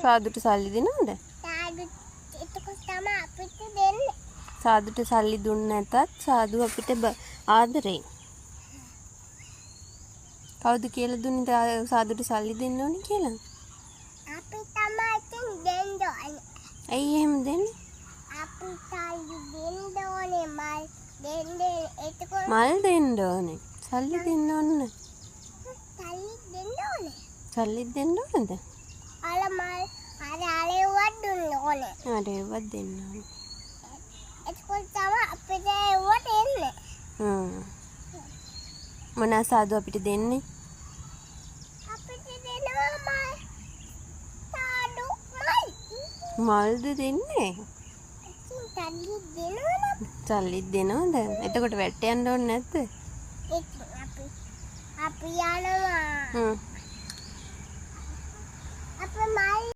සාදුට සල්ලි දෙනවද? එතකොට තමයි අපිට දෙන්නේ. සාදුට සල්ලි දුන්නේ නැතත් සාදු අපිට ආදරේ. කවුද කියලා දුන්නේ සාදුට සල්ලි දෙන්න ඕනේ කියලා? අපි තමයි ඉතින් දෙන්න ඕනේ. ඇයි එහෙම දෙන්නේ? අපි සල්ලි දෙන්න ඕනේ මල් දෙන්නේ එතකොට මල් දෙන්න ඕනේ. සල්ලි දෙන්න ඕනේ. සල්ලි දෙන්න ඕනේ. සල්ලි දෙන්න ඕනද? අර මල් අරේවත් දුන්න ඕනේ. ආ ඒවත් දෙන්න ඕනේ. එතකොට තමයි අපිට ඒවට එන්නේ. මොනවා සාදු අපිට දෙන්නේ? අපිට දෙනවා මල්. සාදු මල්. මල්ද දෙන්නේ? ඉතින් සල්ලි දෙනවනම් සල්ලි දෙනවද? එතකොට වැට්ට යන්න ඕනේ නැද්ද? ඉතින් අපි යනවා.